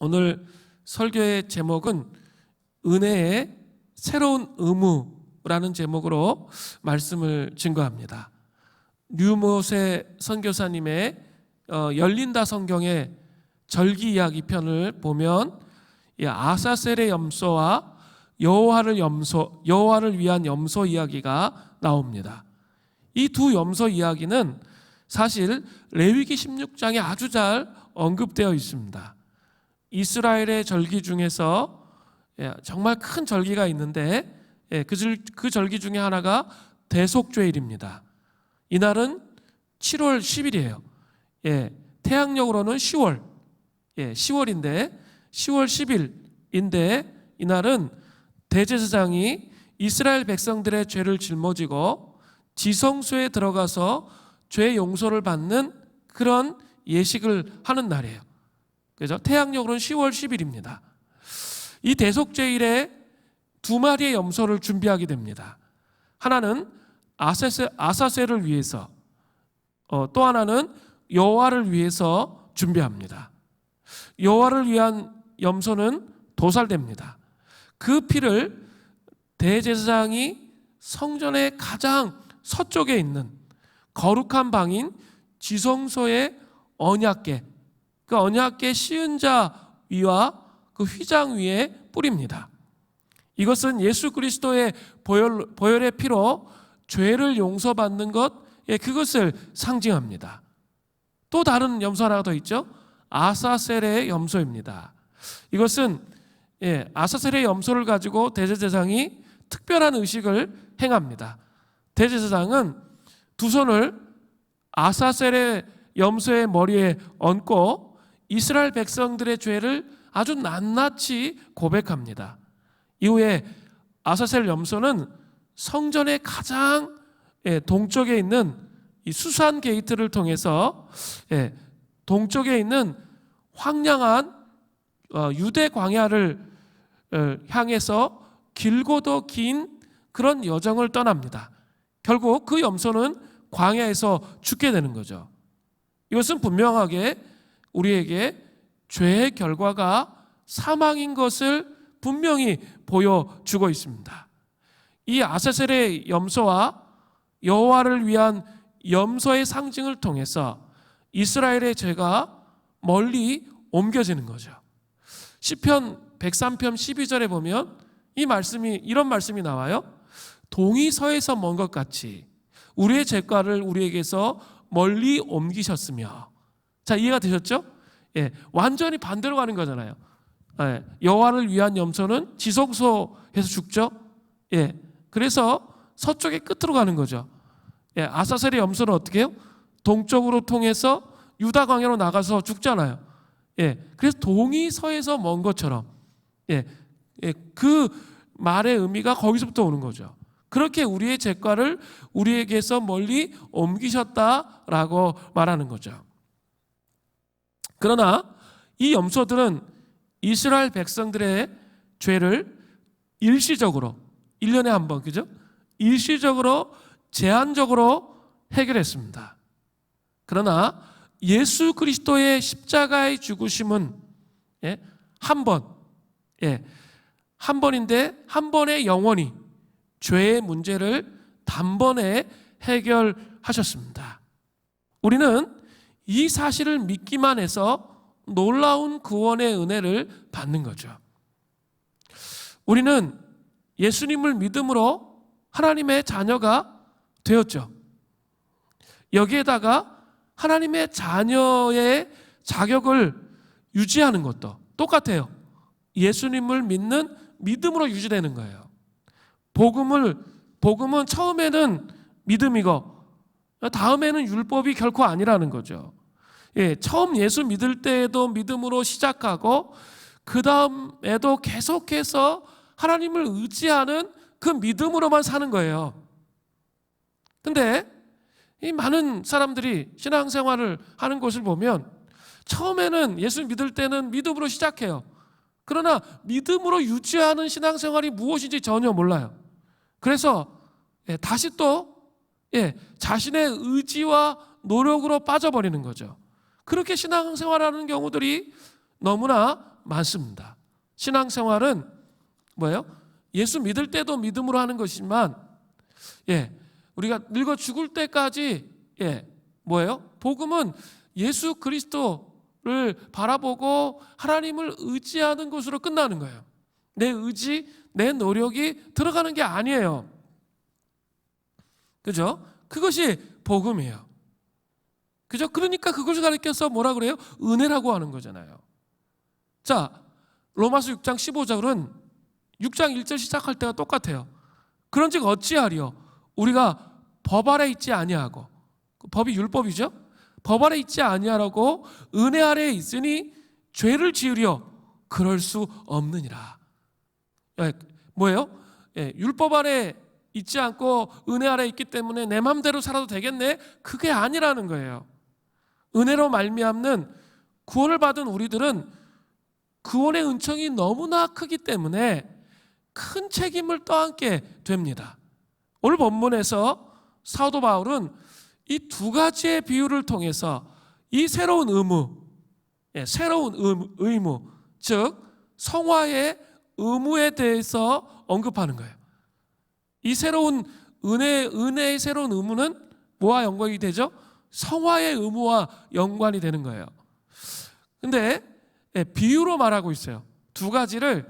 오늘 설교의 제목은 은혜의 새로운 의무라는 제목으로 말씀을 증거합니다. 류모세 선교사님의 열린다 성경의 절기 이야기 편을 보면 아사셀의 염소와 여호와를 위한 염소 이야기가 나옵니다. 이 두 염소 이야기는 사실 레위기 16장에 아주 잘 언급되어 있습니다. 이스라엘의 절기 중에서 정말 큰 절기가 있는데 그 절기 중에 하나가 대속죄일입니다. 이날은 7월 10일이에요. 태양력으로는 10월인데 10월 10일인데 이날은 대제사장이 이스라엘 백성들의 죄를 짊어지고 지성소에 들어가서 죄 용서를 받는 그런 예식을 하는 날이에요. 그래서 태양력으로는 10월 10일입니다. 이 대속죄일에 두 마리의 염소를 준비하게 됩니다. 하나는 아사셀을 위해서, 또 하나는 여호와를 위해서 준비합니다. 여호와를 위한 염소는 도살됩니다. 그 피를 대제사장이 성전의 가장 서쪽에 있는 거룩한 방인 지성소의 언약궤, 그 언약궤 시은자 위와 그 휘장 위에 뿌립니다. 이것은 예수 그리스도의 보혈의 피로 죄를 용서받는 것, 그것을 상징합니다. 또 다른 염소 하나가 더 있죠. 아사셀의 염소입니다. 이것은 아사셀의 염소를 가지고 대제사장이 특별한 의식을 행합니다. 대제사장은 두 손을 아사셀의 염소의 머리에 얹고 이스라엘 백성들의 죄를 아주 낱낱이 고백합니다. 이후에 아사셀 염소는 성전의 가장 동쪽에 있는 이 수산 게이트를 통해서 동쪽에 있는 황량한 유대 광야를 향해서 길고도 긴 그런 여정을 떠납니다. 결국 그 염소는 광야에서 죽게 되는 거죠. 이것은 분명하게 우리에게 죄의 결과가 사망인 것을 분명히 보여주고 있습니다. 이 아사셀의 염소와 여호와를 위한 염소의 상징을 통해서 이스라엘의 죄가 멀리 옮겨지는 거죠. 시편 103편 12절에 보면 이런 말씀이 나와요. 동이 서에서 먼 것 같이 우리의 죄과를 우리에게서 멀리 옮기셨으며. 자, 이해가 되셨죠? 완전히 반대로 가는 거잖아요. 여호와를 위한 염소는 지성소에서 죽죠. 그래서 서쪽의 끝으로 가는 거죠. 아사셀의 염소는 어떻게 해요? 동쪽으로 통해서 유다 광야로 나가서 죽잖아요. 그래서 동이 서에서 먼 것처럼 그 말의 의미가 거기서부터 오는 거죠. 그렇게 우리의 죄과를 우리에게서 멀리 옮기셨다라고 말하는 거죠. 그러나 이 염소들은 이스라엘 백성들의 죄를 일시적으로 1년에 한 번, 그죠? 일시적으로 제한적으로 해결했습니다. 그러나 예수 그리스도의 십자가의 죽으심은 한 번인데 한 번에 영원히 죄의 문제를 단번에 해결하셨습니다. 우리는 이 사실을 믿기만 해서 놀라운 구원의 은혜를 받는 거죠. 우리는 예수님을 믿음으로 하나님의 자녀가 되었죠. 여기에다가 하나님의 자녀의 자격을 유지하는 것도 똑같아요. 예수님을 믿는 믿음으로 유지되는 거예요. 복음은 처음에는 믿음이고 다음에는 율법이 결코 아니라는 거죠. 처음 예수 믿을 때에도 믿음으로 시작하고 그 다음에도 계속해서 하나님을 의지하는 그 믿음으로만 사는 거예요. 근데 이 많은 사람들이 신앙생활을 하는 것을 보면 처음에는 예수 믿을 때는 믿음으로 시작해요. 그러나 믿음으로 유지하는 신앙생활이 무엇인지 전혀 몰라요. 그래서 다시 또 자신의 의지와 노력으로 빠져버리는 거죠. 그렇게 신앙생활하는 경우들이 너무나 많습니다. 신앙생활은 뭐예요? 예수 믿을 때도 믿음으로 하는 것이지만 우리가 늙어 죽을 때까지 뭐예요? 복음은 예수 그리스도를 바라보고 하나님을 의지하는 것으로 끝나는 거예요. 내 의지, 내 노력이 들어가는 게 아니에요. 그죠? 그것이 복음이에요. 그죠? 그러니까 그것을 가리켜서 뭐라 그래요? 은혜라고 하는 거잖아요. 자, 로마서 6장 15절은 6장 1절 시작할 때가 똑같아요. 그런즉 어찌하리요? 우리가 법 아래 있지 아니하고, 법이 율법이죠? 법 아래 있지 아니하라고 은혜 아래에 있으니 죄를 지으려 그럴 수 없느니라. 뭐예요? 율법 아래 있지 않고 은혜 아래 있기 때문에 내 맘대로 살아도 되겠네? 그게 아니라는 거예요. 은혜로 말미암는 구원을 받은 우리들은 구원의 은총이 너무나 크기 때문에 큰 책임을 떠안게 됩니다. 오늘 본문에서 사도 바울은 이 두 가지의 비유를 통해서 이 새로운 의무, 즉 성화의 의무에 대해서 언급하는 거예요. 이 새로운 은혜의 새로운 의무는 뭐와 연관이 되죠? 성화의 의무와 연관이 되는 거예요. 근데 비유로 말하고 있어요. 두 가지를,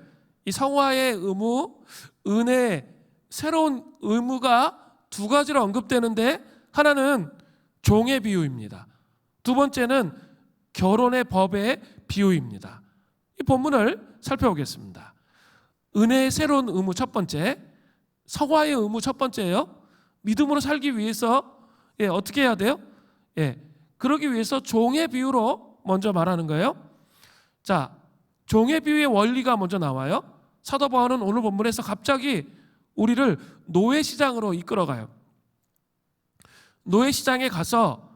이 성화의 의무, 은혜의 새로운 의무가 두 가지로 언급되는데, 하나는 종의 비유입니다. 두 번째는 결혼의 법의 비유입니다. 이 본문을 살펴보겠습니다. 은혜의 새로운 의무 첫 번째, 성화의 의무 첫 번째예요. 믿음으로 살기 위해서 어떻게 해야 돼요? 그러기 위해서 종의 비유로 먼저 말하는 거예요. 자, 종의 비유의 원리가 먼저 나와요. 사도 바울은 오늘 본문에서 갑자기 우리를 노예시장으로 이끌어가요. 노예시장에 가서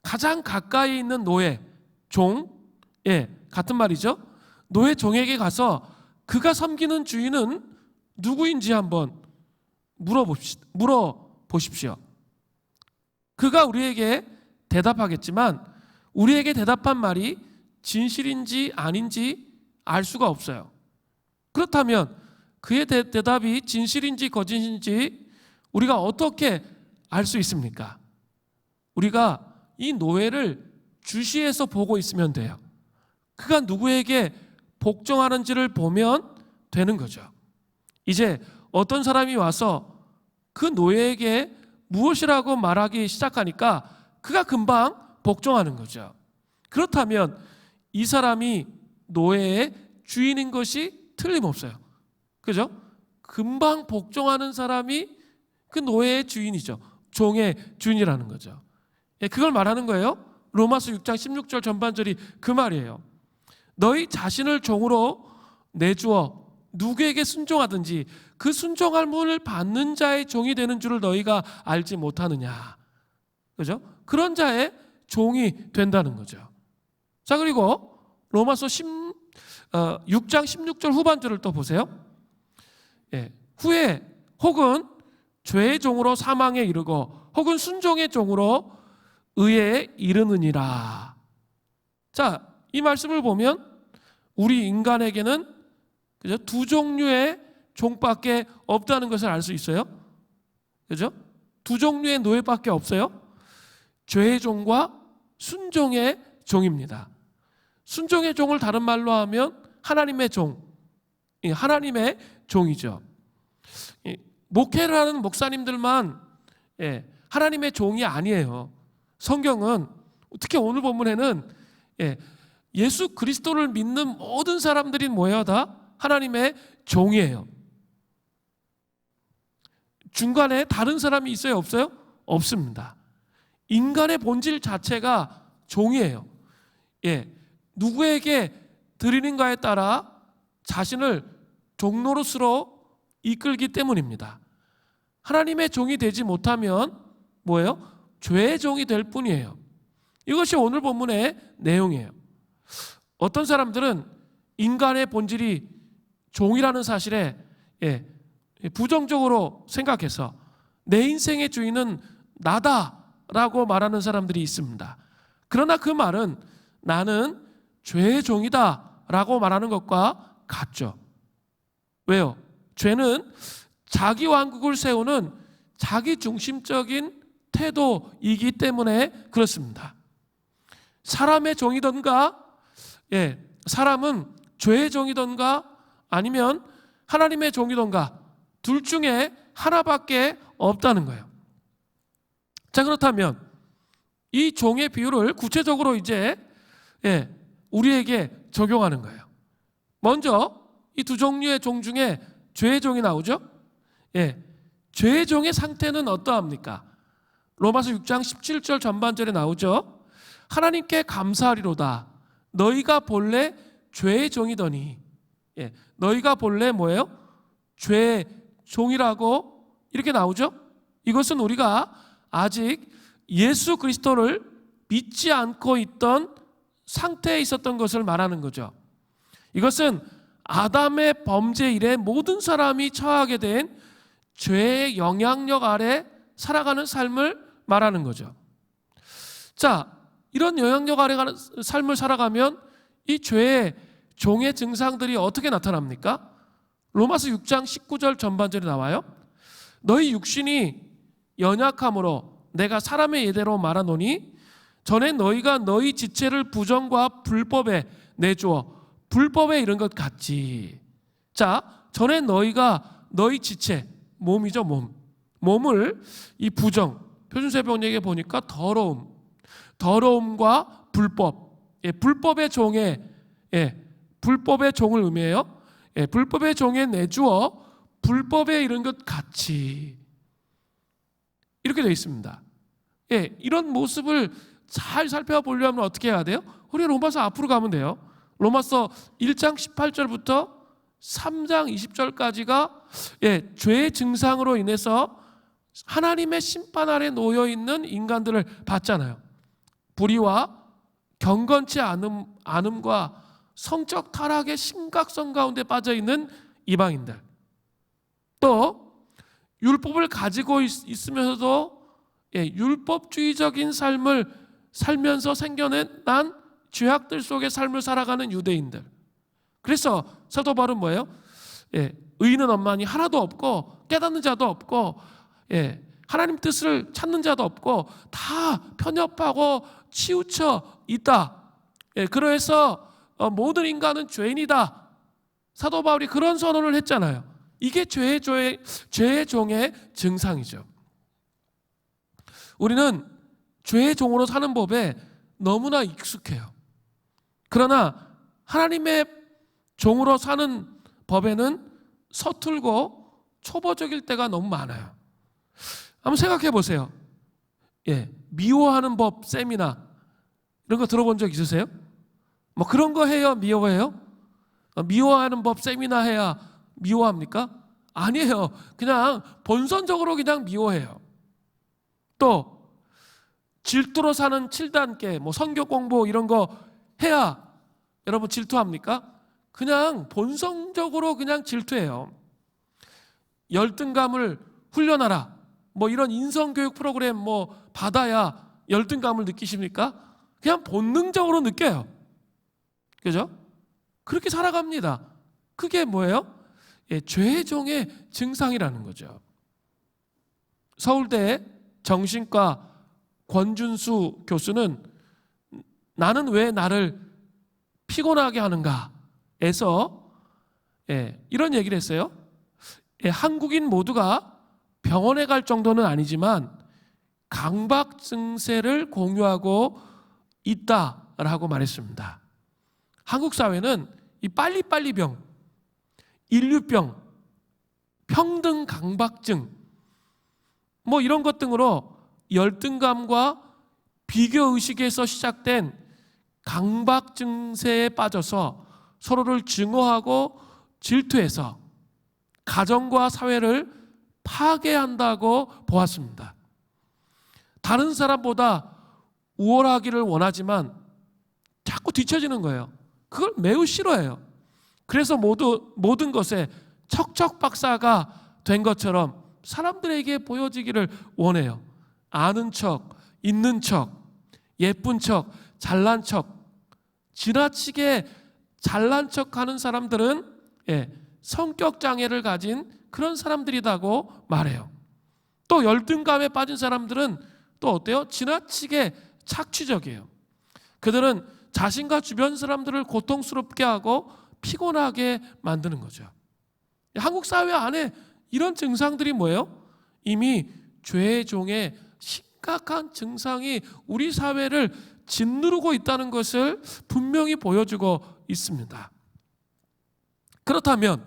가장 가까이 있는 노예, 종, 같은 말이죠. 노예 종에게 가서 그가 섬기는 주인은 누구인지 한번 물어보십시오. 그가 우리에게 대답하겠지만 우리에게 대답한 말이 진실인지 아닌지 알 수가 없어요. 그렇다면 그의 대답이 진실인지 거짓인지 우리가 어떻게 알 수 있습니까? 우리가 이 노예를 주시해서 보고 있으면 돼요. 그가 누구에게 복종하는지를 보면 되는 거죠. 이제 어떤 사람이 와서 그 노예에게 무엇이라고 말하기 시작하니까 그가 금방 복종하는 거죠. 그렇다면 이 사람이 노예의 주인인 것이 틀림없어요. 그죠? 금방 복종하는 사람이 그 노예의 주인이죠. 종의 주인이라는 거죠. 그걸 말하는 거예요. 로마서 6장 16절 전반절이 그 말이에요. 너희 자신을 종으로 내주어 누구에게 순종하든지 그 순종할 문을 받는 자의 종이 되는 줄을 너희가 알지 못하느냐. 그죠? 그런 자의 종이 된다는 거죠. 자, 그리고 로마서 6장 16절 후반절을 또 보세요. 후에 혹은 죄의 종으로 사망에 이르고 혹은 순종의 종으로 의에 이르느니라. 자, 이 말씀을 보면 우리 인간에게는 그죠? 두 종류의 종밖에 없다는 것을 알 수 있어요. 그죠? 두 종류의 노예밖에 없어요. 죄의 종과 순종의 종입니다. 순종의 종을 다른 말로 하면 하나님의 종, 하나님의 종이죠. 목회를 하는 목사님들만 하나님의 종이 아니에요. 성경은 특히 오늘 본문에는 예수 그리스도를 믿는 모든 사람들이 뭐예요? 다 하나님의 종이에요. 중간에 다른 사람이 있어요? 없어요? 없습니다. 인간의 본질 자체가 종이에요. 누구에게 드리는가에 따라 자신을 종노릇으로 이끌기 때문입니다. 하나님의 종이 되지 못하면 뭐예요? 죄의 종이 될 뿐이에요. 이것이 오늘 본문의 내용이에요. 어떤 사람들은 인간의 본질이 종이라는 사실에 부정적으로 생각해서 내 인생의 주인은 나다라고 말하는 사람들이 있습니다. 그러나 그 말은 나는 죄의 종이다 라고 말하는 것과 같죠. 왜요? 죄는 자기 왕국을 세우는 자기 중심적인 태도이기 때문에 그렇습니다. 사람의 종이던가, 사람은 죄의 종이던가 아니면 하나님의 종이던가 둘 중에 하나밖에 없다는 거예요. 자, 그렇다면 이 종의 비유를 구체적으로 이제 우리에게 적용하는 거예요. 먼저 이 두 종류의 종 중에 죄의 종이 나오죠. 죄의 종의 상태는 어떠합니까? 로마서 6장 17절 전반절에 나오죠. 하나님께 감사하리로다. 너희가 본래 죄의 종이더니. 너희가 본래 뭐예요? 죄의 종이라고 이렇게 나오죠. 이것은 우리가 아직 예수 그리스도를 믿지 않고 있던 상태에 있었던 것을 말하는 거죠. 이것은 아담의 범죄 이래 모든 사람이 처하게 된 죄의 영향력 아래 살아가는 삶을 말하는 거죠. 자, 이런 영향력 아래 삶을 살아가면 이 죄의 종의 증상들이 어떻게 나타납니까? 로마서 6장 19절 전반절에 나와요. 너희 육신이 연약함으로 내가 사람의 예대로 말하노니 전에 너희가 너희 지체를 부정과 불법에 내주어 불법에 이른 것 같지. 자, 전에 너희가 너희 지체, 몸이죠, 몸을 이 부정, 표준세 번역에 보니까 더러움과 불법, 불법의 종에 불법의 종을 의미해요. 불법의 종에 내주어 불법에 이른 것 같이 이렇게 되어 있습니다. 이런 모습을 잘 살펴보려면 어떻게 해야 돼요? 우리 로마서 앞으로 가면 돼요. 로마서 1장 18절부터 3장 20절까지가 죄의 증상으로 인해서 하나님의 심판 아래 놓여있는 인간들을 봤잖아요. 불의와 경건치 않음과 성적 타락의 심각성 가운데 빠져있는 이방인들, 또 율법을 가지고 있으면서도 율법주의적인 삶을 살면서 생겨난 죄악들 속의 삶을 살아가는 유대인들. 그래서 사도 바울은 뭐예요? 의인은 없나니 하나도 없고 깨닫는 자도 없고 하나님 뜻을 찾는 자도 없고 다 편협하고 치우쳐 있다. 그래서 모든 인간은 죄인이다. 사도 바울이 그런 선언을 했잖아요. 이게 죄의 종의 증상이죠. 우리는 죄의 종으로 사는 법에 너무나 익숙해요. 그러나 하나님의 종으로 사는 법에는 서툴고 초보적일 때가 너무 많아요. 한번 생각해 보세요. 미워하는 법 세미나 이런 거 들어본 적 있으세요? 뭐 그런 거 해요? 미워해요? 미워하는 법 세미나 해야 미워합니까? 아니에요. 그냥 본선적으로 그냥 미워해요. 또 질투로 사는 7단계 뭐 성경 공부 이런 거 해야 여러분 질투합니까? 그냥 본성적으로 그냥 질투해요. 열등감을 훈련하라. 뭐 이런 인성교육 프로그램 뭐 받아야 열등감을 느끼십니까? 그냥 본능적으로 느껴요. 그죠? 그렇게 살아갑니다. 그게 뭐예요? 죄의 종의 증상이라는 거죠. 서울대 정신과 권준수 교수는 나는 왜 나를 피곤하게 하는가에서 이런 얘기를 했어요. 한국인 모두가 병원에 갈 정도는 아니지만 강박 증세를 공유하고 있다라고 말했습니다. 한국 사회는 이 빨리빨리병, 인류병, 평등 강박증 뭐 이런 것 등으로 열등감과 비교의식에서 시작된 강박 증세에 빠져서 서로를 증오하고 질투해서 가정과 사회를 파괴한다고 보았습니다. 다른 사람보다 우월하기를 원하지만 자꾸 뒤처지는 거예요. 그걸 매우 싫어해요. 그래서 모든 것에 척척박사가 된 것처럼 사람들에게 보여지기를 원해요. 아는 척, 있는 척, 예쁜 척, 잘난 척, 지나치게 잘난 척하는 사람들은 성격 장애를 가진 그런 사람들이라고 말해요. 또 열등감에 빠진 사람들은 또 어때요? 지나치게 착취적이에요. 그들은 자신과 주변 사람들을 고통스럽게 하고 피곤하게 만드는 거죠. 한국 사회 안에 이런 증상들이 뭐예요? 이미 죄의 종의 심각한 증상이 우리 사회를 짓누르고 있다는 것을 분명히 보여주고 있습니다. 그렇다면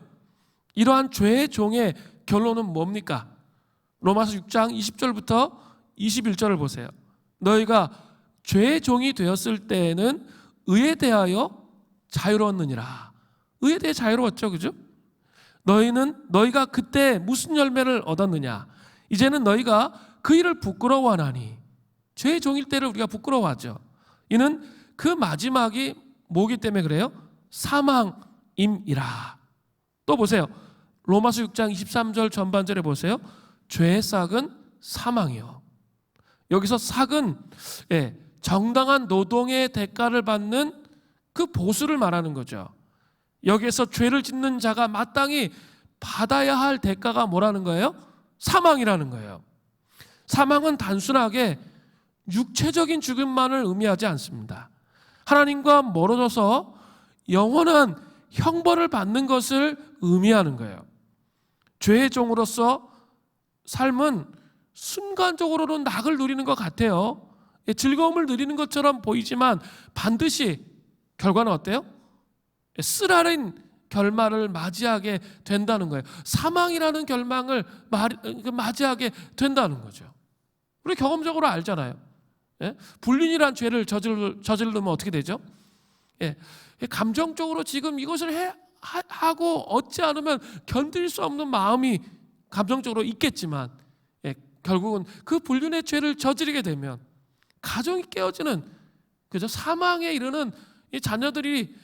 이러한 죄의 종의 결론은 뭡니까? 로마서 6장 20절부터 21절을 보세요. 너희가 죄의 종이 되었을 때에는 의에 대하여 자유로웠느니라. 의에 대해 자유로웠죠, 그죠? 너희가 그때 무슨 열매를 얻었느냐? 이제는 너희가 그 일을 부끄러워하나니. 죄의 종일 때를 우리가 부끄러워하죠. 이는 그 마지막이 뭐기 때문에 그래요? 사망임이라. 또 보세요. 로마서 6장 23절 전반절에 보세요. 죄의 싹은 사망이요. 여기서 싹은 정당한 노동의 대가를 받는 그 보수를 말하는 거죠. 여기에서 죄를 짓는 자가 마땅히 받아야 할 대가가 뭐라는 거예요? 사망이라는 거예요. 사망은 단순하게 육체적인 죽음만을 의미하지 않습니다. 하나님과 멀어져서 영원한 형벌을 받는 것을 의미하는 거예요. 죄의 종으로서 삶은 순간적으로는 낙을 누리는 것 같아요. 즐거움을 누리는 것처럼 보이지만 반드시 결과는 어때요? 쓰라린 결말을 맞이하게 된다는 거예요. 사망이라는 결말을 맞이하게 된다는 거죠. 우리 경험적으로 알잖아요. 불륜이란 죄를 저지르면 어떻게 되죠? 감정적으로 지금 이것을 하고 얻지 않으면 견딜 수 없는 마음이 감정적으로 있겠지만 결국은 그 불륜의 죄를 저지르게 되면 가정이 깨어지는, 그죠? 사망에 이르는 이 자녀들이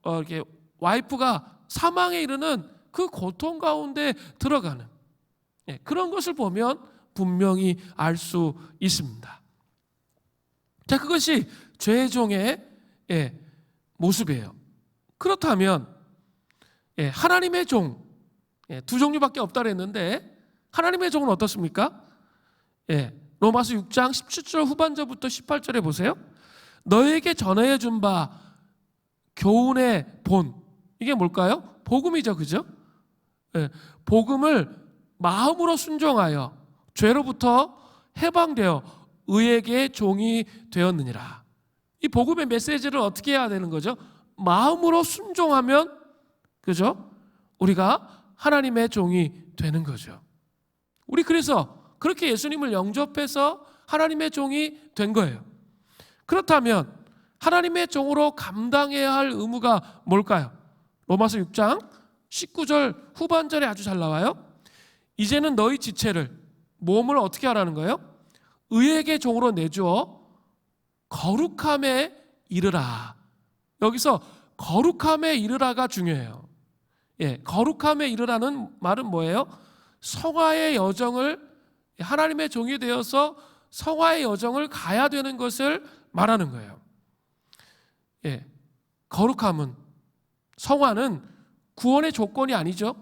이렇게 와이프가 사망에 이르는 그 고통 가운데 들어가는 그런 것을 보면 분명히 알 수 있습니다. 자, 그것이 죄의 종의 모습이에요. 그렇다면 하나님의 종, 두 종류밖에 없다 그랬는데 하나님의 종은 어떻습니까? 로마서 6장 17절 후반절부터 18절에 보세요. 너에게 전해 준 바 교훈의 본, 이게 뭘까요? 복음이죠, 그죠? 복음을 마음으로 순종하여 죄로부터 해방되어 의에게 종이 되었느니라. 이 복음의 메시지를 어떻게 해야 되는 거죠? 마음으로 순종하면, 그죠? 우리가 하나님의 종이 되는 거죠. 우리 그래서 그렇게 예수님을 영접해서 하나님의 종이 된 거예요. 그렇다면 하나님의 종으로 감당해야 할 의무가 뭘까요? 로마서 6장 19절 후반절에 아주 잘 나와요. 이제는 너희 지체를, 몸을 어떻게 하라는 거예요? 의에게 종으로 내주어 거룩함에 이르라. 여기서 거룩함에 이르라가 중요해요. 거룩함에 이르라는 말은 뭐예요? 성화의 여정을, 하나님의 종이 되어서 성화의 여정을 가야 되는 것을 말하는 거예요. 거룩함은, 성화는 구원의 조건이 아니죠.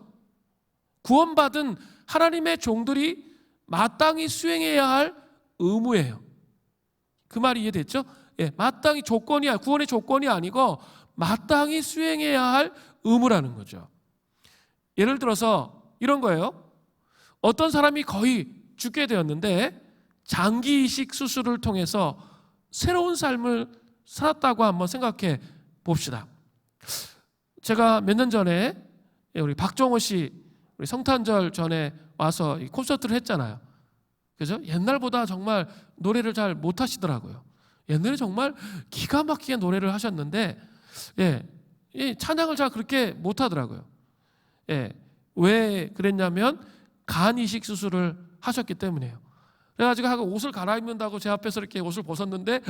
구원받은 하나님의 종들이 마땅히 수행해야 할 의무예요. 그 말이 이해됐죠? 마땅히 조건이, 구원의 조건이 아니고 마땅히 수행해야 할 의무라는 거죠. 예를 들어서 이런 거예요. 어떤 사람이 거의 죽게 되었는데 장기 이식 수술을 통해서 새로운 삶을 살았다고 한번 생각해 봅시다. 제가 몇 년 전에 우리 박정호 씨 우리 성탄절 전에 와서 콘서트를 했잖아요. 그죠? 옛날보다 정말 노래를 잘 못하시더라고요. 옛날에 정말 기가 막히게 노래를 하셨는데 찬양을 잘 그렇게 못하더라고요. 왜 그랬냐면 간 이식 수술을 하셨기 때문이에요. 그래가지고 하고 옷을 갈아입는다고 제 앞에서 이렇게 옷을 벗었는데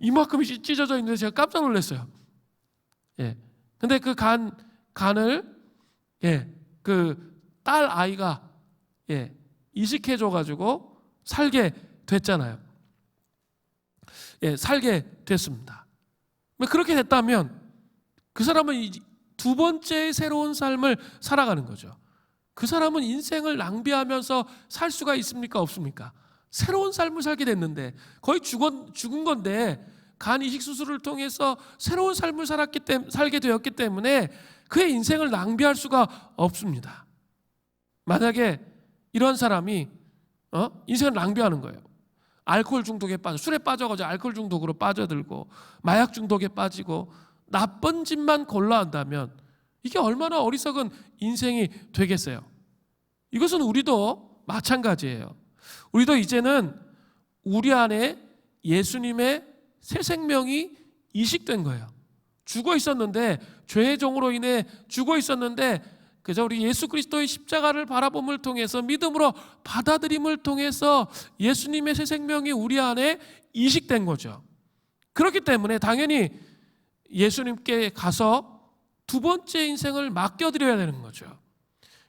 이만큼이 찢어져 있는데 제가 깜짝 놀랐어요. 근데 그 간을 그 딸 아이가 이식해줘가지고 살게 됐잖아요. 살게 됐습니다. 그렇게 됐다면 그 사람은 두 번째의 새로운 삶을 살아가는 거죠. 그 사람은 인생을 낭비하면서 살 수가 있습니까? 없습니까? 새로운 삶을 살게 됐는데, 거의 죽은 건데 간 이식 수술을 통해서 새로운 삶을 살게 되었기 때문에 그의 인생을 낭비할 수가 없습니다. 만약에 이런 사람이 인생을 낭비하는 거예요. 알코올 중독에 빠져, 술에 빠져가지고 알코올 중독으로 빠져들고 마약 중독에 빠지고 나쁜 짓만 골라 한다면 이게 얼마나 어리석은 인생이 되겠어요. 이것은 우리도 마찬가지예요. 우리도 이제는 우리 안에 예수님의 새 생명이 이식된 거예요. 죽어 있었는데, 죄의 종으로 인해 죽어 있었는데, 그저 우리 예수 그리스도의 십자가를 바라봄을 통해서, 믿음으로 받아들임을 통해서 예수님의 새 생명이 우리 안에 이식된 거죠. 그렇기 때문에 당연히 예수님께 가서 두 번째 인생을 맡겨드려야 되는 거죠.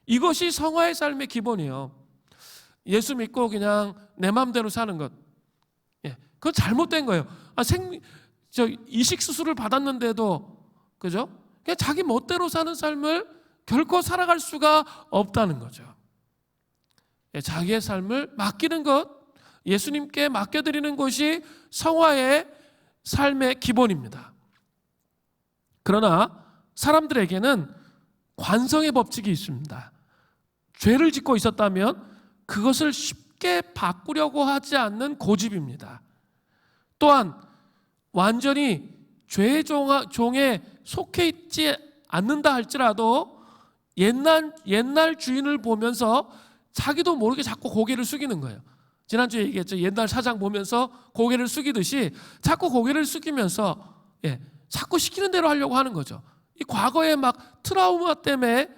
이것이 성화의 삶의 기본이에요. 예수 믿고 그냥 내 마음대로 사는 것, 그건 잘못된 거예요. 이식 수술을 받았는데도, 그죠? 그냥 자기 멋대로 사는 삶을 결코 살아갈 수가 없다는 거죠. 자기의 삶을 맡기는 것, 예수님께 맡겨드리는 것이 성화의 삶의 기본입니다. 그러나 사람들에게는 관성의 법칙이 있습니다. 죄를 짓고 있었다면 그것을 쉽게 바꾸려고 하지 않는 고집입니다. 또한 완전히 죄의 종에 속해 있지 않는다 할지라도 옛날 주인을 보면서 자기도 모르게 자꾸 고개를 숙이는 거예요. 지난주에 얘기했죠. 옛날 사장 보면서 고개를 숙이듯이 자꾸 고개를 숙이면서 자꾸 시키는 대로 하려고 하는 거죠. 이 과거의 막 트라우마 때문에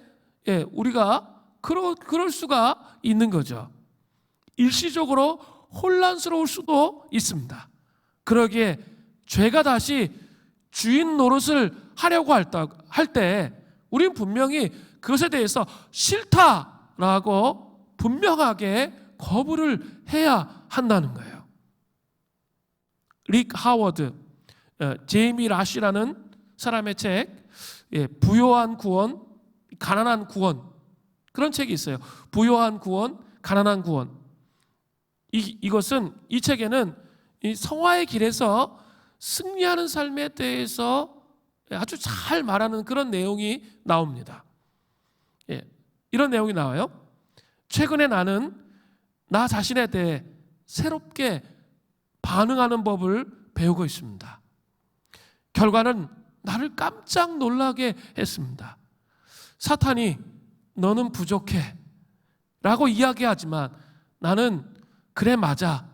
우리가 그럴 수가 있는 거죠. 일시적으로 혼란스러울 수도 있습니다. 그러기에 죄가 다시 주인 노릇을 하려고 할 때 우리는 분명히 그것에 대해서 싫다라고 분명하게 거부를 해야 한다는 거예요. 릭 하워드, 제이미 라시라는 사람의 책, 부요한 구원, 가난한 구원, 그런 책이 있어요. 부요한 구원, 가난한 구원. 이 책에는 이 성화의 길에서 승리하는 삶에 대해서 아주 잘 말하는 그런 내용이 나옵니다. 이런 내용이 나와요. 최근에 나는 나 자신에 대해 새롭게 반응하는 법을 배우고 있습니다. 결과는 나를 깜짝 놀라게 했습니다. 사탄이 너는 부족해 라고 이야기하지만 나는 그래 맞아.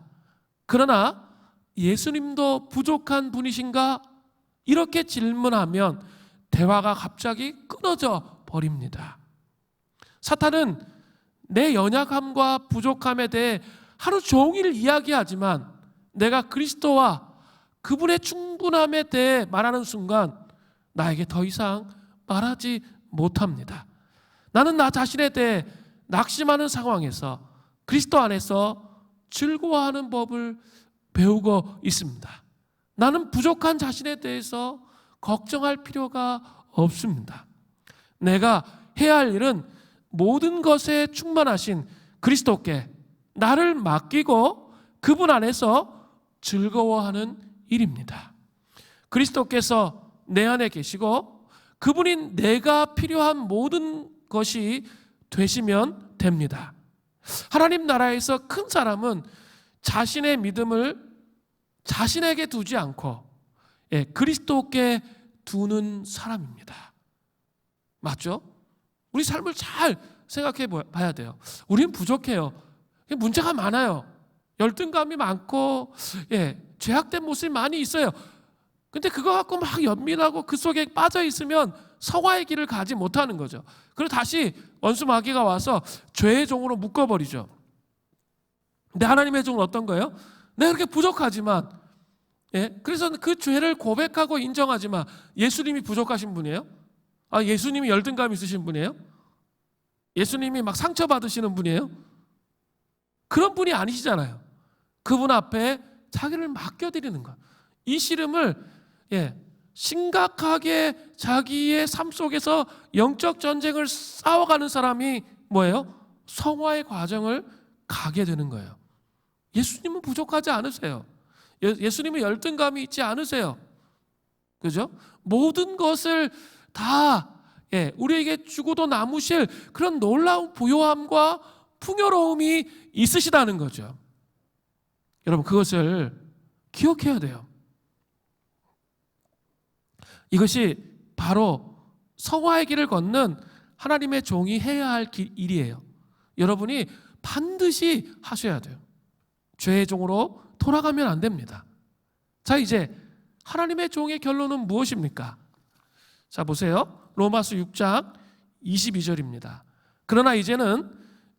그러나 예수님도 부족한 분이신가? 이렇게 질문하면 대화가 갑자기 끊어져 버립니다. 사탄은 내 연약함과 부족함에 대해 하루 종일 이야기하지만 내가 그리스도와 그분의 충분함에 대해 말하는 순간 나에게 더 이상 말하지 못합니다. 나는 나 자신에 대해 낙심하는 상황에서 그리스도 안에서 즐거워하는 법을 배우고 있습니다. 나는 부족한 자신에 대해서 걱정할 필요가 없습니다. 내가 해야 할 일은 모든 것에 충만하신 그리스도께 나를 맡기고 그분 안에서 즐거워하는 일입니다. 그리스도께서 내 안에 계시고 그분이 내가 필요한 모든 것이 되시면 됩니다. 하나님 나라에서 큰 사람은 자신의 믿음을 자신에게 두지 않고 그리스도께 두는 사람입니다. 맞죠? 우리 삶을 잘 생각해 봐야 돼요. 우리는 부족해요. 문제가 많아요. 열등감이 많고 죄악된 모습이 많이 있어요. 근데 그거 갖고 막 연민하고 그 속에 빠져 있으면 성화의 길을 가지 못하는 거죠. 그리고 다시 원수 마귀가 와서 죄의 종으로 묶어버리죠. 근데 하나님의 종은 어떤 거예요? 내가 그렇게 부족하지만 그래서 그 죄를 고백하고 인정하지만 예수님이 부족하신 분이에요? 예수님이 열등감 있으신 분이에요? 예수님이 막 상처받으시는 분이에요? 그런 분이 아니시잖아요. 그분 앞에 자기를 맡겨드리는 것. 이 씨름을 심각하게 자기의 삶 속에서 영적 전쟁을 싸워가는 사람이 뭐예요? 성화의 과정을 가게 되는 거예요. 예수님은 부족하지 않으세요. 예수님은 열등감이 있지 않으세요. 그죠? 모든 것을 다 우리에게 주고도 남으실 그런 놀라운 부요함과 풍요로움이 있으시다는 거죠. 여러분, 그것을 기억해야 돼요. 이것이 바로 성화의 길을 걷는 하나님의 종이 해야 할 일이에요. 여러분이 반드시 하셔야 돼요. 죄의 종으로 돌아가면 안 됩니다. 자, 이제 하나님의 종의 결론은 무엇입니까? 자, 보세요. 로마서 6장 22절입니다. 그러나 이제는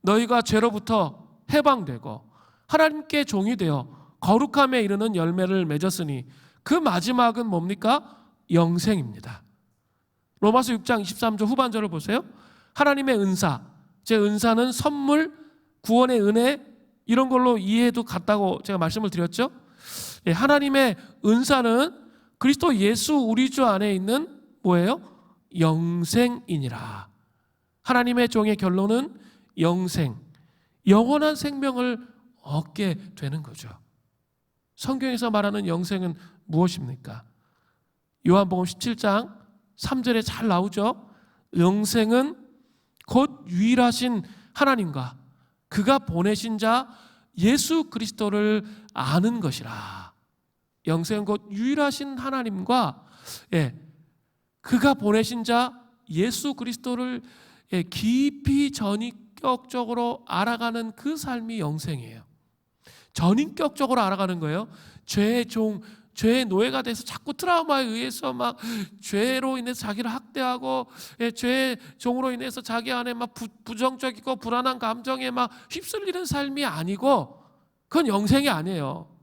너희가 죄로부터 해방되고 하나님께 종이 되어 거룩함에 이르는 열매를 맺었으니 그 마지막은 뭡니까? 영생입니다. 로마서 6장 23절 후반절을 보세요. 하나님의 은사, 제 은사는 선물, 구원의 은혜, 이런 걸로 이해해도 같다고 제가 말씀을 드렸죠. 하나님의 은사는 그리스도 예수 우리 주 안에 있는 뭐예요? 영생이니라. 하나님의 종의 결론은 영생, 영원한 생명을 얻게 되는 거죠. 성경에서 말하는 영생은 무엇입니까? 요한복음 17장 3절에 잘 나오죠. 영생은 곧 유일하신 하나님과 그가 보내신 자 예수 그리스도를 아는 것이라. 영생은 곧 유일하신 하나님과 그가 보내신 자 예수 그리스도를 깊이 전인격적으로 알아가는 그 삶이 영생이에요. 전인격적으로 알아가는 거예요. 죄의 종, 죄의 노예가 돼서 자꾸 트라우마에 의해서 막 죄로 인해서 자기를 학대하고 죄의 종으로 인해서 자기 안에 막 부정적이고 불안한 감정에 막 휩쓸리는 삶이 아니고, 그건 영생이 아니에요.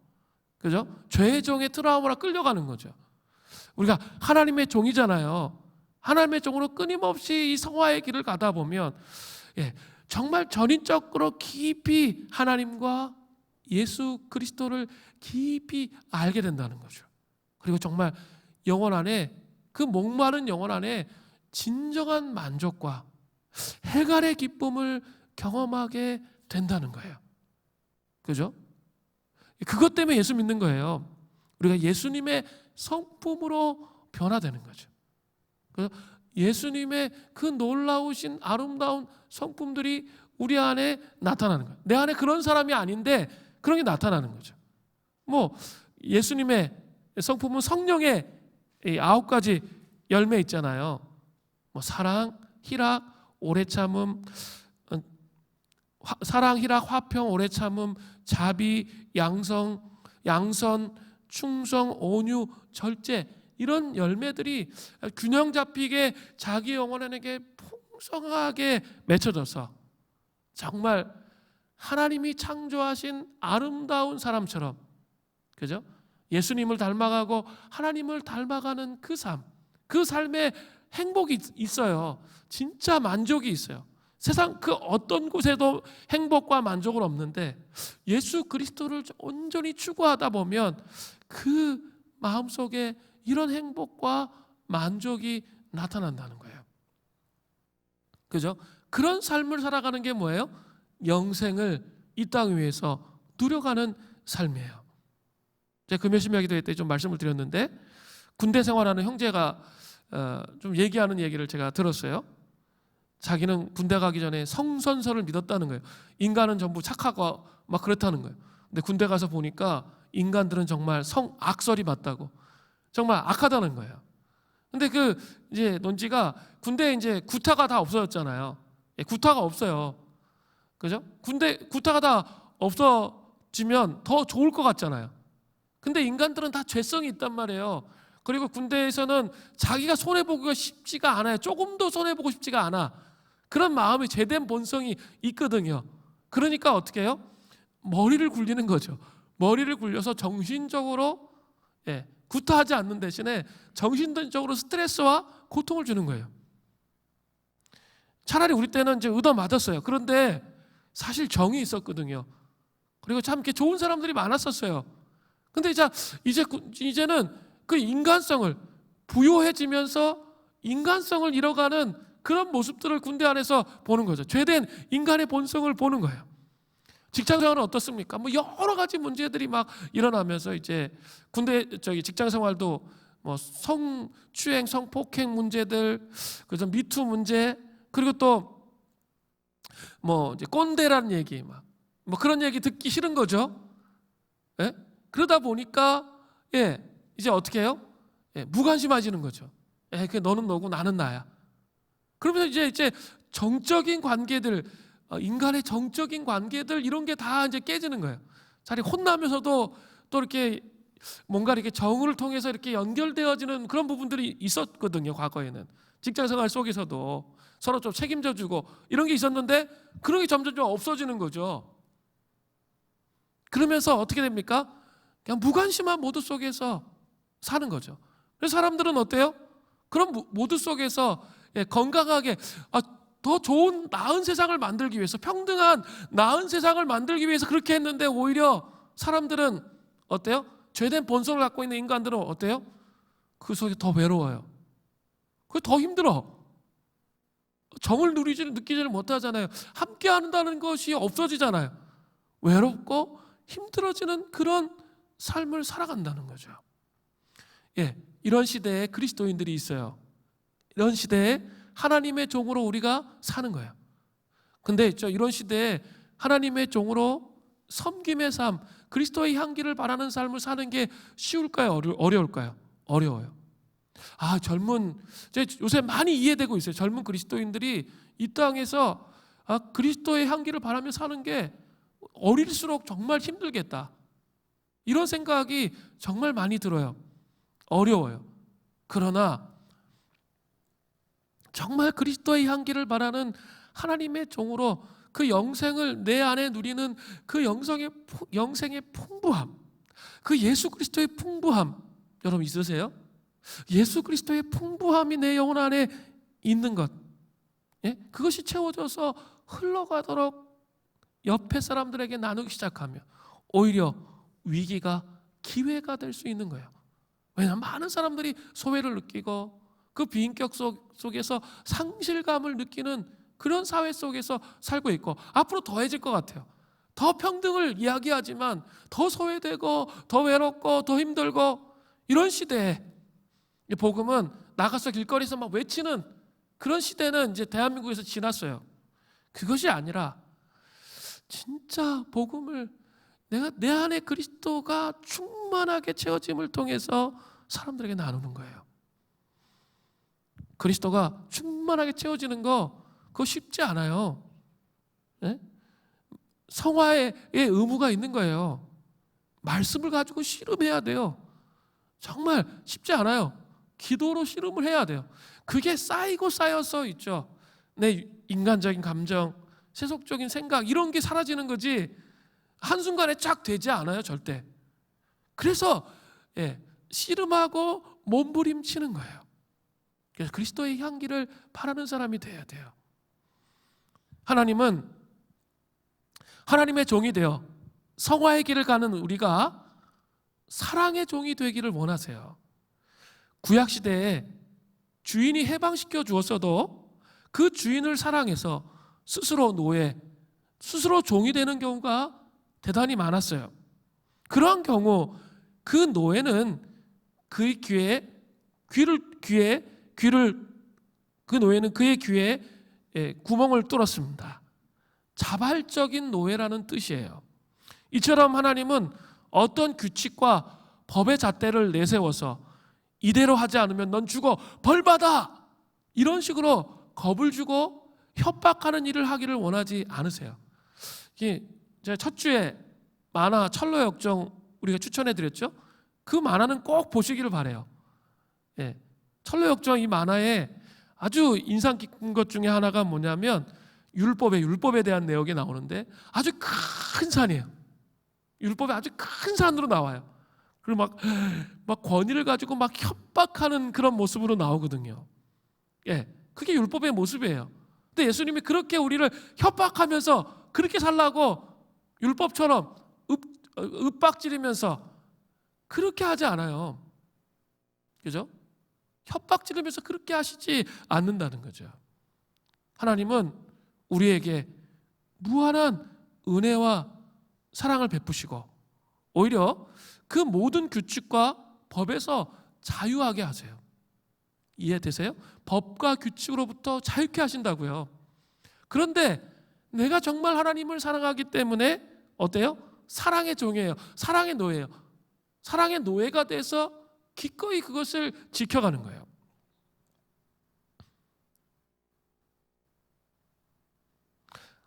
그죠? 죄의 종의 트라우마로 끌려가는 거죠. 우리가 하나님의 종이잖아요. 하나님의 종으로 끊임없이 이 성화의 길을 가다 보면 정말 전인적으로 깊이 하나님과 예수 그리스도를 깊이 알게 된다는 거죠. 그리고 정말 영혼 안에, 그 목마른 영혼 안에 진정한 만족과 해갈의 기쁨을 경험하게 된다는 거예요. 그죠? 그것 때문에 예수 믿는 거예요. 우리가 예수님의 성품으로 변화되는 거죠. 그래서 예수님의 그 놀라우신 아름다운 성품들이 우리 안에 나타나는 거예요. 내 안에 그런 사람이 아닌데 그런 게 나타나는 거죠. 뭐 예수님의 성품은 성령의 9가지 열매 있잖아요. 뭐 사랑, 희락, 오래 참음, 사랑, 희락, 화평, 오래 참음, 자비, 양선, 충성, 온유, 절제, 이런 열매들이 균형 잡히게 자기 영혼에게 풍성하게 맺혀져서 정말 하나님이 창조하신 아름다운 사람처럼, 그죠? 예수님을 닮아가고 하나님을 닮아가는 그 삶, 그 삶에 행복이 있어요. 진짜 만족이 있어요. 세상 그 어떤 곳에도 행복과 만족은 없는데 예수 그리스도를 온전히 추구하다 보면 그 마음속에 이런 행복과 만족이 나타난다는 거예요. 그죠? 그런 삶을 살아가는 게 뭐예요? 영생을 이 땅 위에서 누려가는 삶이에요. 제가 금요신명 기도회 때 좀 말씀을 드렸는데, 군대 생활하는 형제가 좀 얘기하는 얘기를 제가 들었어요. 자기는 군대 가기 전에 성선설을 믿었다는 거예요. 인간은 전부 착하고 막 그렇다는 거예요. 근데 군대 가서 보니까 인간들은 정말 악설이 맞다고, 정말 악하다는 거예요. 근데 그 이제 논지가, 군대에 이제 구타가 다 없어졌잖아요. 구타가 없어요. 그죠? 군대 구타가 다 없어지면 더 좋을 것 같잖아요. 근데 인간들은 다 죄성이 있단 말이에요. 그리고 군대에서는 자기가 손해보기가 쉽지가 않아요. 조금도 손해보고 싶지가 않아. 그런 마음이 죄된 본성이 있거든요. 그러니까 어떻게 해요? 머리를 굴리는 거죠. 머리를 굴려서 정신적으로 구타하지 않는 대신에 정신적으로 스트레스와 고통을 주는 거예요. 차라리 우리 때는 이제 얻어맞았어요. 그런데 사실 정이 있었거든요. 그리고 참 이렇게 좋은 사람들이 많았었어요. 근데 이제는 그 인간성을, 부요해지면서 인간성을 잃어가는 그런 모습들을 군대 안에서 보는 거죠. 죄된 인간의 본성을 보는 거예요. 직장 생활은 어떻습니까? 뭐 여러 가지 문제들이 막 일어나면서 이제 직장 생활도 뭐 성추행, 성폭행 문제들, 그래서 미투 문제, 그리고 또 뭐 이제 꼰대라는 얘기 뭐 그런 얘기 듣기 싫은 거죠. 예? 그러다 보니까 이제 어떻게 해요? 무관심해지는 거죠. 그 너는 너고 나는 나야. 그러면서 이제 정적인 관계들, 인간의 정적인 관계들 이런 게 다 이제 깨지는 거예요. 차라리 혼나면서도 또 이렇게 뭔가 이렇게 정을 통해서 이렇게 연결되어지는 그런 부분들이 있었거든요. 과거에는 직장생활 속에서도 서로 좀 책임져주고 이런 게 있었는데 그런 게 점점 좀 없어지는 거죠. 그러면서 어떻게 됩니까? 그냥 무관심한 모드 속에서 사는 거죠. 그래서 사람들은 어때요? 그런 모드 속에서 건강하게 더 좋은 나은 세상을 만들기 위해서, 평등한 나은 세상을 만들기 위해서 그렇게 했는데 오히려 사람들은 어때요? 죄된 본성을 갖고 있는 인간들은 어때요? 그 속에 더 외로워요. 그게 더 힘들어. 정을 느끼지를 못하잖아요. 함께 한다는 것이 없어지잖아요. 외롭고 힘들어지는 그런 삶을 살아간다는 거죠. 이런 시대에 그리스도인들이 있어요. 이런 시대에 하나님의 종으로 우리가 사는 거예요. 근데 이런 시대에 하나님의 종으로 섬김의 삶, 그리스도의 향기를 바라는 삶을 사는 게 쉬울까요? 어려울까요? 어려워요. 요새 많이 이해되고 있어요. 젊은 그리스도인들이 이 땅에서 그리스도의 향기를 바라며 사는 게 어릴수록 정말 힘들겠다. 이런 생각이 정말 많이 들어요. 어려워요. 그러나 정말 그리스도의 향기를 바라는 하나님의 종으로 그 영생을 내 안에 누리는 그 영생의 풍부함, 그 예수 그리스도의 풍부함 여러분 있으세요? 예수 그리스도의 풍부함이 내 영혼 안에 있는 것, 그것이 채워져서 흘러가도록 옆에 사람들에게 나누기 시작하며 오히려 위기가 기회가 될 수 있는 거예요. 왜냐하면 많은 사람들이 소외를 느끼고 그 비인격 속에서 상실감을 느끼는 그런 사회 속에서 살고 있고, 앞으로 더해질 것 같아요. 더 평등을 이야기하지만 더 소외되고 더 외롭고 더 힘들고, 이런 시대에 복음은 나가서 길거리에서 막 외치는 그런 시대는 이제 대한민국에서 지났어요. 그것이 아니라 진짜 복음을 내가 내 안에 그리스도가 충만하게 채워짐을 통해서 사람들에게 나누는 거예요. 그리스도가 충만하게 채워지는 거 그거 쉽지 않아요. 성화의 의무가 있는 거예요. 말씀을 가지고 씨름해야 돼요. 정말 쉽지 않아요. 기도로 씨름을 해야 돼요. 그게 쌓이고 쌓여서 있죠. 내 인간적인 감정, 세속적인 생각 이런 게 사라지는 거지 한순간에 쫙 되지 않아요. 절대. 그래서 씨름하고 몸부림치는 거예요. 그래서 그리스도의 향기를 바라는 사람이 돼야 돼요. 하나님은 하나님의 종이 되어 성화의 길을 가는 우리가 사랑의 종이 되기를 원하세요. 구약시대에 주인이 해방시켜 주었어도 그 주인을 사랑해서 스스로 노예, 스스로 종이 되는 경우가 대단히 많았어요. 그러한 경우 그 노예는 그의 귀에 구멍을 뚫었습니다. 자발적인 노예라는 뜻이에요. 이처럼 하나님은 어떤 규칙과 법의 잣대를 내세워서 이대로 하지 않으면 넌 죽어, 벌 받아, 이런 식으로 겁을 주고 협박하는 일을 하기를 원하지 않으세요. 제가 첫 주에 만화 철로역정 우리가 추천해드렸죠. 그 만화는 꼭 보시기를 바라요. 철로역정 이 만화에 아주 인상 깊은 것 중에 하나가 뭐냐면 율법에 대한 내용이 나오는데 아주 큰 산이에요. 율법이 아주 큰 산으로 나와요. 그리고 막 권위를 가지고 막 협박하는 그런 모습으로 나오거든요. 그게 율법의 모습이에요. 근데 예수님이 그렇게 우리를 협박하면서 그렇게 살라고 율법처럼 윽박지르면서 그렇게 하지 않아요. 그죠? 협박 지르면서 그렇게 하시지 않는다는 거죠. 하나님은 우리에게 무한한 은혜와 사랑을 베푸시고 오히려 그 모든 규칙과 법에서 자유하게 하세요. 이해되세요? 법과 규칙으로부터 자유케 하신다고요. 그런데 내가 정말 하나님을 사랑하기 때문에 어때요? 사랑의 종이에요. 사랑의 노예예요. 사랑의 노예가 돼서 기꺼이 그것을 지켜가는 거예요.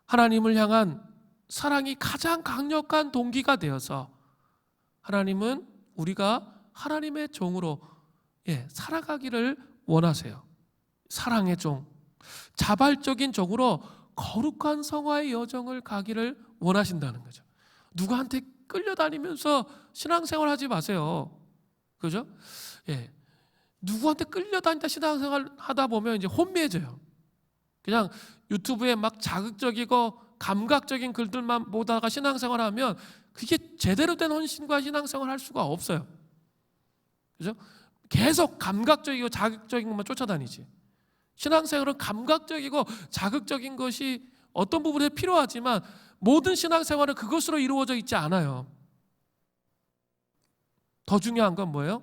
하나님을 향한 사랑이 가장 강력한 동기가 되어서 하나님은 우리가 하나님의 종으로 살아가기를 원하세요. 사랑의 종, 자발적인 종으로 거룩한 성화의 여정을 가기를 원하신다는 거죠. 누구한테 끌려다니면서 신앙생활 하지 마세요. 그죠? 누구한테 끌려다니다 신앙생활 하다 보면 이제 혼미해져요. 그냥 유튜브에 막 자극적이고 감각적인 글들만 보다가 신앙생활 하면 그게 제대로 된 헌신과 신앙생활 할 수가 없어요. 그죠? 계속 감각적이고 자극적인 것만 쫓아다니지. 신앙생활은 감각적이고 자극적인 것이 어떤 부분에 필요하지만 모든 신앙생활은 그것으로 이루어져 있지 않아요. 더 중요한 건 뭐예요?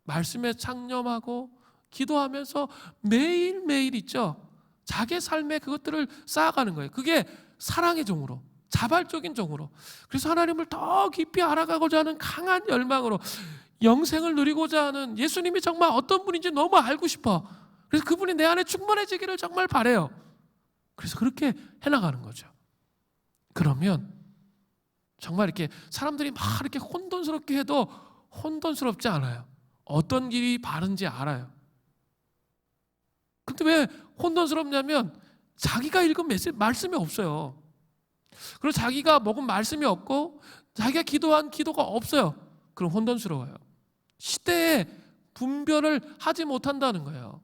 말씀에 창념하고 기도하면서 매일매일 있죠. 자기 삶에 그것들을 쌓아가는 거예요. 그게 사랑의 종으로, 자발적인 종으로. 그래서 하나님을 더 깊이 알아가고자 하는 강한 열망으로 영생을 누리고자 하는, 예수님이 정말 어떤 분인지 너무 알고 싶어. 그래서 그분이 내 안에 충만해지기를 정말 바라요. 그래서 그렇게 해나가는 거죠. 그러면 정말 이렇게 사람들이 막 이렇게 혼돈스럽게 해도 혼돈스럽지 않아요. 어떤 길이 바른지 알아요. 근데 왜 혼돈스럽냐면 자기가 읽은 말씀이 없어요. 그리고 자기가 먹은 말씀이 없고 자기가 기도한 기도가 없어요. 그럼 혼돈스러워요. 시대에 분별을 하지 못한다는 거예요.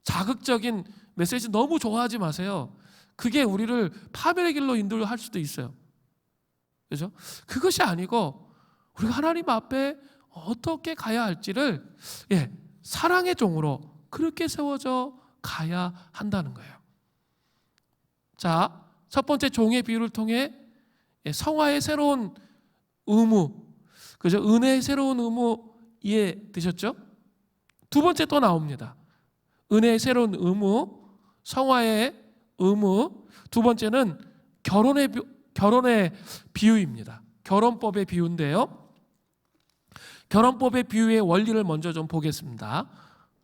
자극적인 메시지 너무 좋아하지 마세요. 그게 우리를 파멸의 길로 인도할 수도 있어요. 그죠? 그것이 아니고 우리가 하나님 앞에 어떻게 가야 할지를 사랑의 종으로 그렇게 세워져 가야 한다는 거예요. 자, 첫 번째 종의 비유를 통해 성화의 새로운 의무, 그죠? 은혜의 새로운 의무 이해되셨죠? 두 번째 또 나옵니다. 은혜의 새로운 의무, 성화의 의무. 두 번째는 결혼의 비유입니다. 결혼법의 비유인데요. 결혼법의 비유의 원리를 먼저 좀 보겠습니다.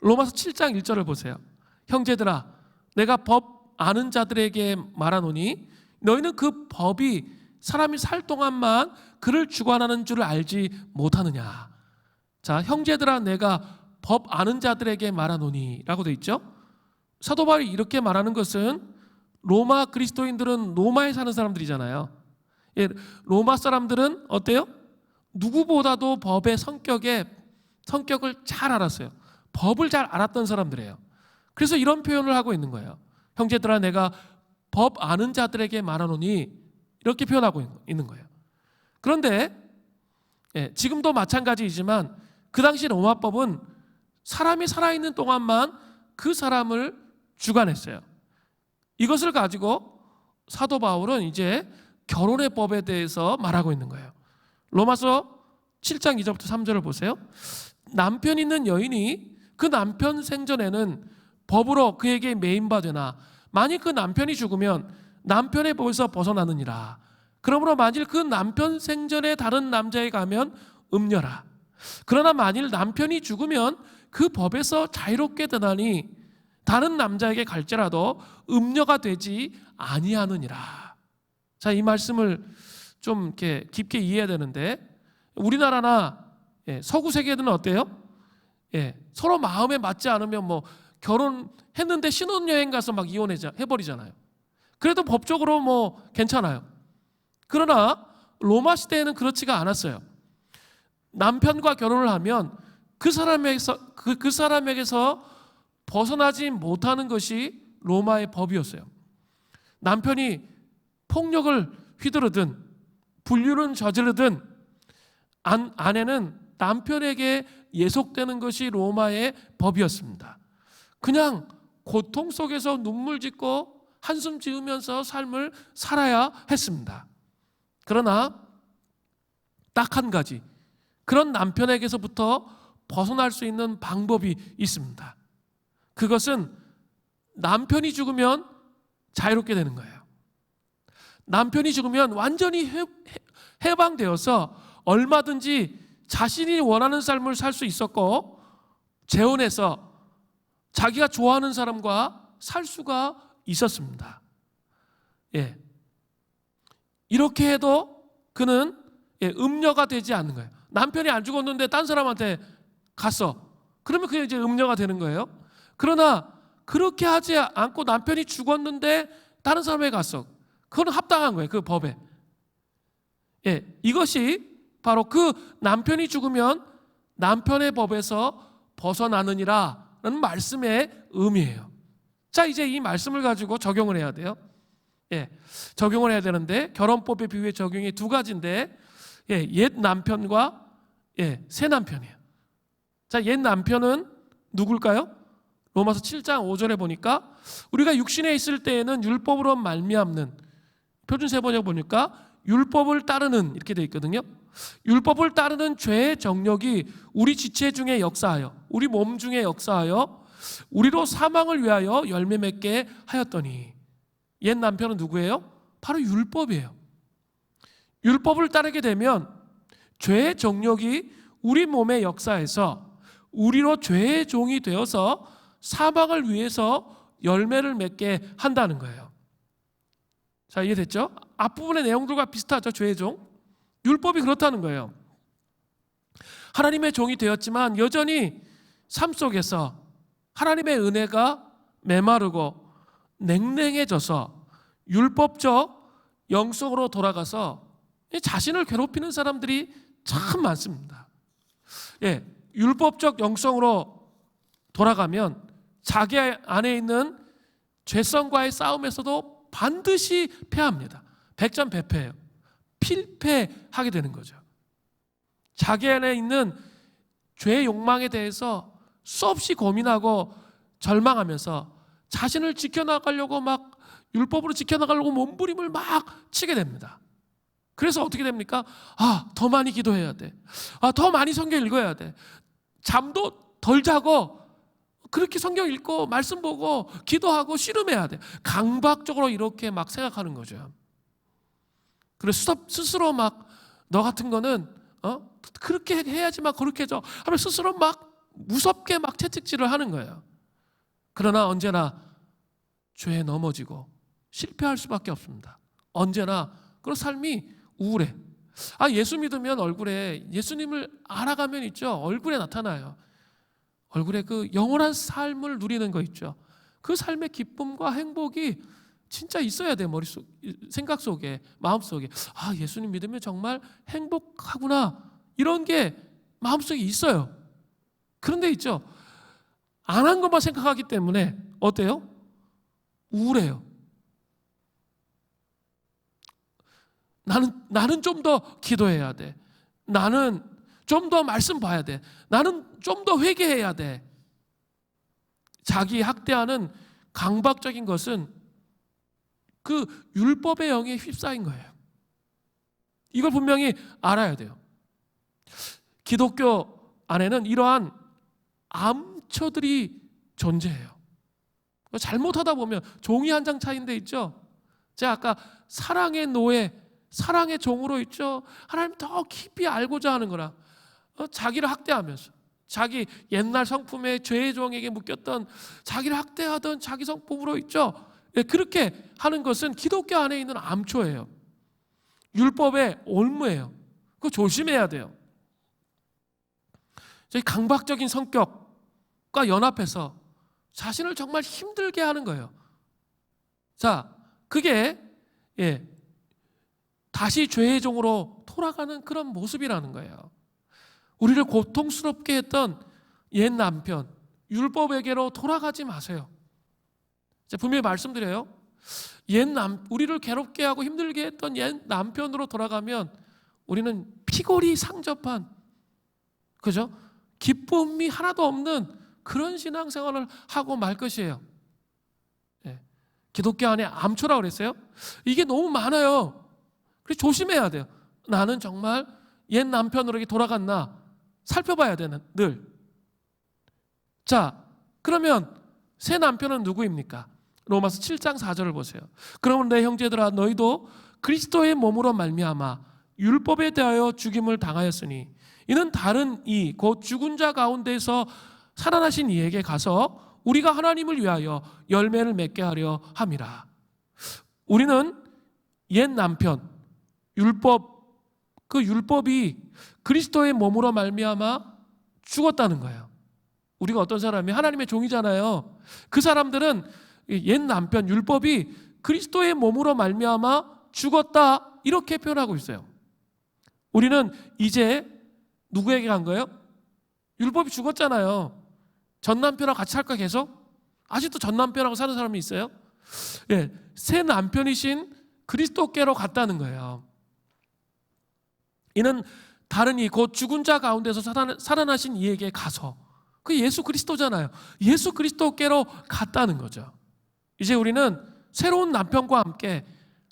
로마서 7장 1절을 보세요. 형제들아, 내가 법 아는 자들에게 말하노니 너희는 그 법이 사람이 살 동안만 그를 주관하는 줄을 알지 못하느냐. 자, 형제들아, 내가 법 아는 자들에게 말하노니 라고 되어 있죠. 사도 바울이 이렇게 말하는 것은 로마 그리스도인들은 로마에 사는 사람들이잖아요. 로마 사람들은 어때요? 누구보다도 법의 성격을 잘 알았어요. 법을 잘 알았던 사람들이에요. 그래서 이런 표현을 하고 있는 거예요. 형제들아, 내가 법 아는 자들에게 말하노니 이렇게 표현하고 있는 거예요. 그런데 지금도 마찬가지이지만 그 당시 로마법은 사람이 살아있는 동안만 그 사람을 주관했어요. 이것을 가지고 사도 바울은 이제 결혼의 법에 대해서 말하고 있는 거예요. 로마서 7장 2절부터 3절을 보세요. 남편 있는 여인이 그 남편 생전에는 법으로 그에게 매인받으나 만일 그 남편이 죽으면 남편의 법에서 벗어나느니라. 그러므로 만일 그 남편 생전에 다른 남자에 가면 음녀라. 그러나 만일 남편이 죽으면 그 법에서 자유롭게 되나니 다른 남자에게 갈지라도 음녀가 되지 아니하느니라. 자, 이 말씀을 좀 이렇게 깊게 이해해야 되는데, 우리나라나 서구 세계는 어때요? 서로 마음에 맞지 않으면 뭐 결혼했는데 신혼여행 가서 막 이혼해버리잖아요. 그래도 법적으로 뭐 괜찮아요. 그러나 로마 시대에는 그렇지가 않았어요. 남편과 결혼을 하면 그 사람에게서 벗어나지 못하는 것이 로마의 법이었어요. 남편이 폭력을 휘두르든 불륜을 저지르든 아내는 남편에게 예속되는 것이 로마의 법이었습니다. 그냥 고통 속에서 눈물 짓고 한숨 지으면서 삶을 살아야 했습니다. 그러나 딱 한 가지, 그런 남편에게서부터 벗어날 수 있는 방법이 있습니다. 그것은 남편이 죽으면 자유롭게 되는 거예요. 남편이 죽으면 완전히 해방되어서 얼마든지 자신이 원하는 삶을 살 수 있었고, 재혼해서 자기가 좋아하는 사람과 살 수가 있었습니다. 예. 이렇게 해도 그는 음녀가 되지 않는 거예요. 남편이 안 죽었는데 딴 사람한테 갔어. 그러면 그게 이제 음녀가 되는 거예요. 그러나 그렇게 하지 않고 남편이 죽었는데 다른 사람에게 갔어. 그건 합당한 거예요. 그 법에. 예, 이것이 바로 그 남편이 죽으면 남편의 법에서 벗어나느니라는 말씀의 의미예요. 자, 이제 이 말씀을 가지고 적용을 해야 돼요. 예, 적용을 해야 되는데 결혼법의 비유의 적용이 두 가지인데, 예, 옛 남편과 새 남편이에요. 자, 옛 남편은 누굴까요? 로마서 7장 5절에 보니까 우리가 육신에 있을 때에는 율법으로 말미암는, 표준세 번역 보니까 율법을 따르는 이렇게 되어 있거든요. 율법을 따르는 죄의 정력이 우리 지체 중에 역사하여, 우리 몸 중에 역사하여 우리로 사망을 위하여 열매 맺게 하였더니, 옛 남편은 누구예요? 바로 율법이에요. 율법을 따르게 되면 죄의 정력이 우리 몸에 역사해서 우리로 죄의 종이 되어서 사망을 위해서 열매를 맺게 한다는 거예요. 자, 이해됐죠? 앞부분의 내용들과 비슷하죠. 죄의 종. 율법이 그렇다는 거예요. 하나님의 종이 되었지만 여전히 삶 속에서 하나님의 은혜가 메마르고 냉랭해져서 율법적 영성으로 돌아가서 자신을 괴롭히는 사람들이 참 많습니다. 예, 율법적 영성으로 돌아가면 자기 안에 있는 죄성과의 싸움에서도 반드시 패합니다. 백전백패예요. 필패하게 되는 거죠. 자기 안에 있는 죄의 욕망에 대해서 수없이 고민하고 절망하면서 자신을 지켜나가려고 막 율법으로 지켜나가려고 몸부림을 막 치게 됩니다. 그래서 어떻게 됩니까? 더 많이 기도해야 돼. 더 많이 성경 읽어야 돼. 잠도 덜 자고 그렇게 성경 읽고 말씀 보고 기도하고 씨름해야 돼. 강박적으로 이렇게 막 생각하는 거죠. 그래서 스스로 막 너 같은 거는 그렇게 해야지 막 그렇게 해줘 하면 스스로 막 무섭게 막 채찍질을 하는 거예요. 그러나 언제나 죄에 넘어지고 실패할 수밖에 없습니다. 언제나 그런 삶이 우울해. 예수 믿으면 얼굴에, 예수님을 알아가면 있죠, 얼굴에 나타나요. 얼굴에 그 영원한 삶을 누리는 거 있죠. 그 삶의 기쁨과 행복이 진짜 있어야 돼. 머릿속, 생각 속에, 마음 속에. 예수님 믿으면 정말 행복하구나, 이런 게 마음속에 있어요. 그런데 있죠, 안 한 것만 생각하기 때문에 어때요? 우울해요. 나는 좀 더 기도해야 돼. 나는 좀 더 말씀 봐야 돼. 나는 좀 더 회개해야 돼. 자기 학대하는 강박적인 것은 그 율법의 영에 휩싸인 거예요. 이걸 분명히 알아야 돼요. 기독교 안에는 이러한 암초들이 존재해요. 잘못하다 보면 종이 한 장 차이인데 있죠. 제가 아까 사랑의 노예, 사랑의 종으로 있죠. 하나님 더 깊이 알고자 하는 거라. 자기를 학대하면서 자기 옛날 성품의 죄의 종에게 묶였던, 자기를 학대하던 자기 성품으로 있죠. 그렇게 하는 것은 기독교 안에 있는 암초예요. 율법의 올무예요. 그거 조심해야 돼요. 저희 강박적인 성격과 연합해서 자신을 정말 힘들게 하는 거예요. 자, 그게 다시 죄의 종으로 돌아가는 그런 모습이라는 거예요. 우리를 고통스럽게 했던 옛 남편, 율법에게로 돌아가지 마세요. 제가 분명히 말씀드려요. 우리를 괴롭게 하고 힘들게 했던 옛 남편으로 돌아가면 우리는 피골이 상접한, 그죠? 기쁨이 하나도 없는 그런 신앙생활을 하고 말 것이에요. 기독교 안에 암초라고 그랬어요. 이게 너무 많아요. 그래서 조심해야 돼요. 나는 정말 옛 남편으로 돌아갔나 살펴봐야 되는 늘. 자, 그러면 새 남편은 누구입니까? 로마서 7장 4절을 보세요. 그러면 내 형제들아 너희도 그리스도의 몸으로 말미암아 율법에 대하여 죽임을 당하였으니 이는 다른 이 곧 죽은 자 가운데서 살아나신 이에게 가서 우리가 하나님을 위하여 열매를 맺게 하려 함이라. 우리는 옛 남편 그 율법이 그리스도의 몸으로 말미암아 죽었다는 거예요. 우리가 어떤 사람이 하나님의 종이잖아요. 그 사람들은 옛 남편 율법이 그리스도의 몸으로 말미암아 죽었다 이렇게 표현하고 있어요. 우리는 이제 누구에게 간 거예요? 율법이 죽었잖아요. 전 남편하고 같이 살까 계속? 아직도 전 남편하고 사는 사람이 있어요? 새 남편이신 그리스도께로 갔다는 거예요. 이는 다른 이 곧 죽은 자 가운데서 살아나신 이에게 가서, 그 예수 그리스도잖아요. 예수 그리스도께로 갔다는 거죠. 이제 우리는 새로운 남편과 함께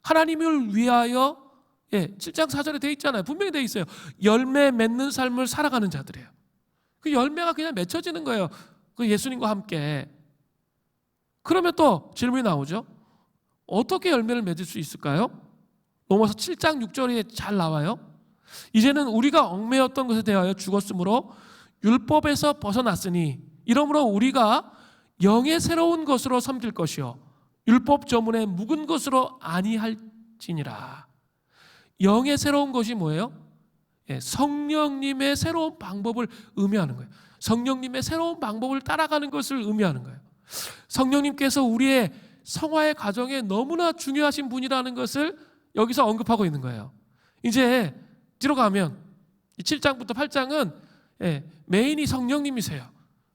하나님을 위하여 7장 4절에 되어 있잖아요. 분명히 되어 있어요. 열매 맺는 삶을 살아가는 자들이에요. 그 열매가 그냥 맺혀지는 거예요. 그 예수님과 함께. 그러면 또 질문이 나오죠. 어떻게 열매를 맺을 수 있을까요? 로마서 7장 6절에 잘 나와요. 이제는 우리가 얽매였던 것에 대하여 죽었으므로 율법에서 벗어났으니 이러므로 우리가 영의 새로운 것으로 섬길 것이요 율법 저문에 묵은 것으로 아니할지니라. 영의 새로운 것이 뭐예요? 성령님의 새로운 방법을 의미하는 거예요. 성령님의 새로운 방법을 따라가는 것을 의미하는 거예요. 성령님께서 우리의 성화의 과정에 너무나 중요하신 분이라는 것을 여기서 언급하고 있는 거예요. 이제 뒤로 가면 7장부터 8장은 메인이 성령님이세요.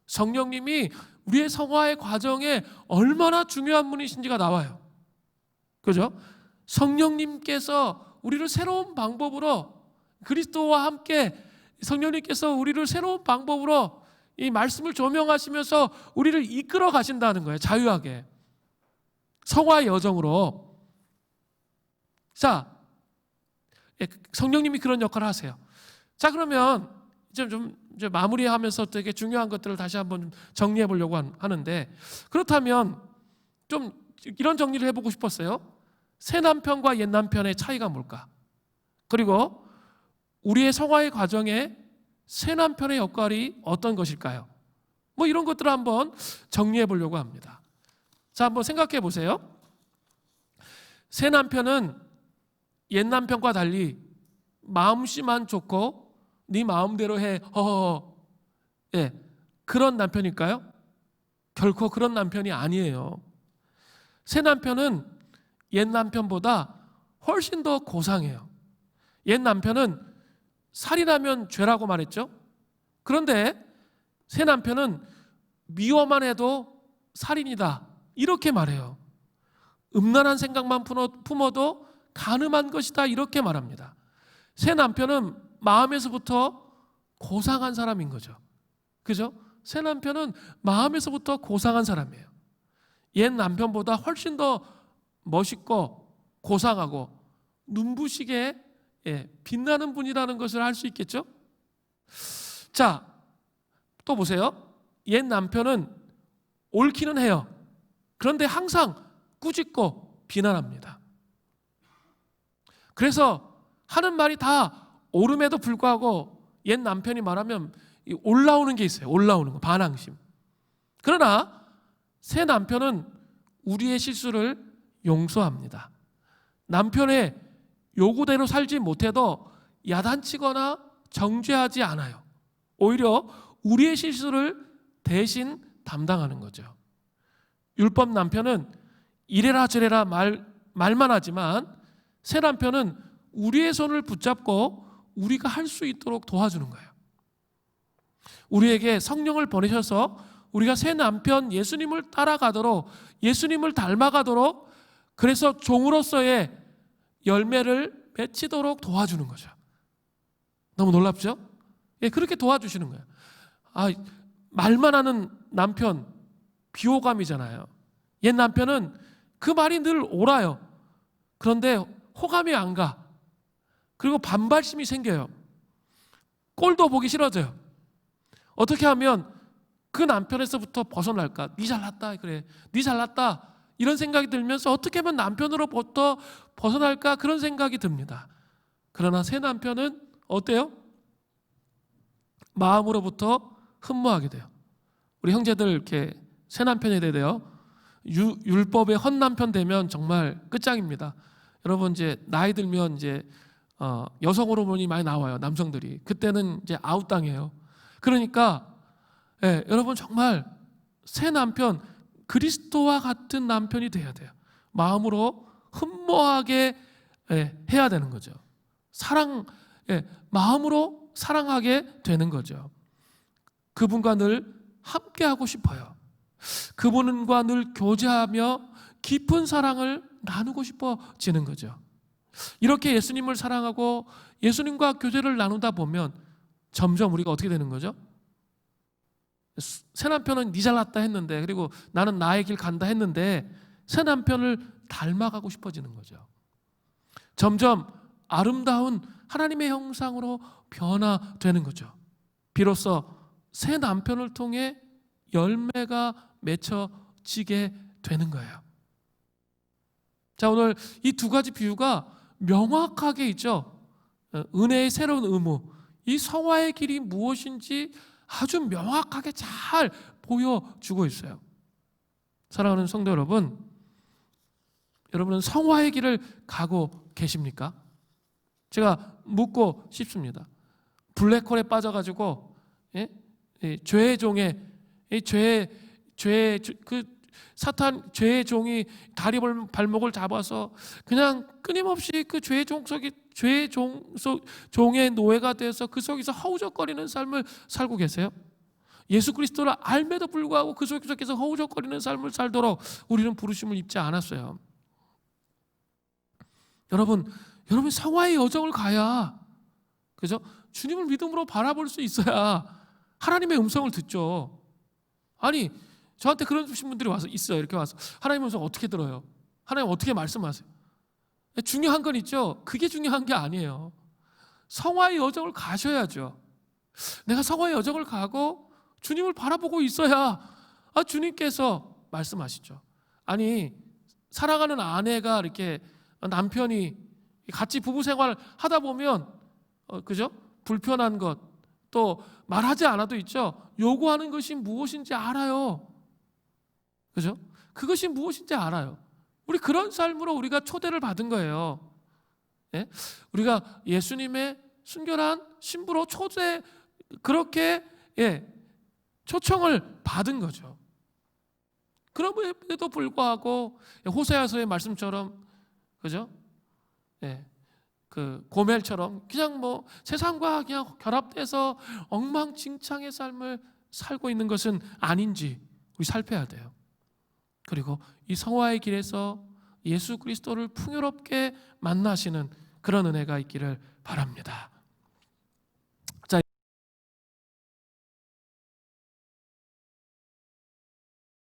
성령님이 우리의 성화의 과정에 얼마나 중요한 분이신지가 나와요. 그죠? 성령님께서 우리를 새로운 방법으로, 그리스도와 함께 성령님께서 우리를 새로운 방법으로 이 말씀을 조명하시면서 우리를 이끌어 가신다는 거예요. 자유하게. 성화의 여정으로. 자, 성령님이 그런 역할을 하세요. 자, 그러면 이제 마무리하면서 되게 중요한 것들을 다시 한번 정리해 보려고 하는데, 그렇다면 좀 이런 정리를 해보고 싶었어요. 새 남편과 옛 남편의 차이가 뭘까? 그리고 우리의 성화의 과정에 새 남편의 역할이 어떤 것일까요? 뭐 이런 것들을 한번 정리해 보려고 합니다. 자, 한번 생각해 보세요. 새 남편은 옛 남편과 달리 마음씨만 좋고 네 마음대로 해 그런 남편일까요? 결코 그런 남편이 아니에요. 새 남편은 옛 남편보다 훨씬 더 고상해요. 옛 남편은 살인하면 죄라고 말했죠. 그런데 새 남편은 미워만 해도 살인이다 이렇게 말해요. 음란한 생각만 품어도 간음한 것이다 이렇게 말합니다. 새 남편은 마음에서부터 고상한 사람인 거죠. 그죠? 새 남편은 마음에서부터 고상한 사람이에요. 옛 남편보다 훨씬 더 멋있고 고상하고 눈부시게 빛나는 분이라는 것을 알 수 있겠죠? 자, 또 보세요. 옛 남편은 옳기는 해요. 그런데 항상 꾸짖고 비난합니다. 그래서 하는 말이 다 옳음에도 불구하고 옛 남편이 말하면 올라오는 게 있어요. 올라오는 거, 반항심. 그러나 새 남편은 우리의 실수를 용서합니다. 남편의 요구대로 살지 못해도 야단치거나 정죄하지 않아요. 오히려 우리의 실수를 대신 담당하는 거죠. 율법 남편은 이래라 저래라 말만 하지만 새 남편은 우리의 손을 붙잡고 우리가 할 수 있도록 도와주는 거예요. 우리에게 성령을 보내셔서 우리가 새 남편 예수님을 따라가도록, 예수님을 닮아가도록, 그래서 종으로서의 열매를 맺히도록 도와주는 거죠. 너무 놀랍죠? 그렇게 도와주시는 거예요. 말만 하는 남편, 비호감이잖아요. 옛 남편은 그 말이 늘 옳아요. 그런데 호감이 안 가. 그리고 반발심이 생겨요. 꼴도 보기 싫어져요. 어떻게 하면 그 남편에서부터 벗어날까? 니 잘났다, 그래. 니 잘났다. 이런 생각이 들면서 어떻게 하면 남편으로부터 벗어날까? 그런 생각이 듭니다. 그러나 새 남편은 어때요? 마음으로부터 흠모하게 돼요. 우리 형제들 이렇게 새 남편이 돼요. 율법의 헛 남편 되면 정말 끝장입니다. 여러분 이제 나이 들면 이제 여성 호르몬이 많이 나와요. 남성들이. 그때는 이제 아웃당해요. 그러니까 여러분 정말 새 남편, 그리스도와 같은 남편이 돼야 돼요. 마음으로 흠모하게 해야 되는 거죠. 마음으로 사랑하게 되는 거죠. 그분과 늘 함께하고 싶어요. 그분과 늘 교제하며 깊은 사랑을 나누고 싶어지는 거죠. 이렇게 예수님을 사랑하고 예수님과 교제를 나누다 보면 점점 우리가 어떻게 되는 거죠? 새 남편은 니 잘났다 했는데, 그리고 나는 나의 길 간다 했는데 새 남편을 닮아가고 싶어지는 거죠. 점점 아름다운 하나님의 형상으로 변화되는 거죠. 비로소 새 남편을 통해 열매가 맺혀지게 되는 거예요. 자, 오늘 이 두 가지 비유가 명확하게 있죠. 은혜의 새로운 의무, 이 성화의 길이 무엇인지 아주 명확하게 잘 보여주고 있어요. 사랑하는 성도 여러분, 여러분은 성화의 길을 가고 계십니까? 제가 묻고 싶습니다. 블랙홀에 빠져가지고 죄의 종에 사탄 죄의 종이 다리 발목을 잡아서 그냥 끊임없이 그 죄의 종의 노예가 되어서 그 속에서 허우적거리는 삶을 살고 계세요? 예수 그리스도를 알매도 불구하고 그 속에서 허우적거리는 삶을 살도록 우리는 부르심을 입지 않았어요. 여러분 성화의 여정을 가야, 그죠? 주님을 믿음으로 바라볼 수 있어야 하나님의 음성을 듣죠. 아니, 저한테 그런 분들이 와서 있어요. 이렇게 와서 하나님 음성 어떻게 들어요? 하나님 어떻게 말씀하세요? 중요한 건 있죠. 그게 중요한 게 아니에요. 성화의 여정을 가셔야죠. 내가 성화의 여정을 가고 주님을 바라보고 있어야 주님께서 말씀하시죠. 아니, 사랑하는 아내가 이렇게 남편이 같이 부부 생활을 하다 보면 그죠? 불편한 것, 또 말하지 않아도 있죠. 요구하는 것이 무엇인지 알아요. 그죠? 그것이 무엇인지 알아요. 우리 그런 삶으로 우리가 초대를 받은 거예요. 예? 우리가 예수님의 순결한 신부로 그렇게 초청을 받은 거죠. 그럼에도 불구하고 호세아서의 말씀처럼, 그죠? 그 고멜처럼 그냥 세상과 그냥 결합돼서 엉망진창의 삶을 살고 있는 것은 아닌지 우리 살펴야 돼요. 그리고 이 성화의 길에서 예수 그리스도를 풍요롭게 만나시는 그런 은혜가 있기를 바랍니다.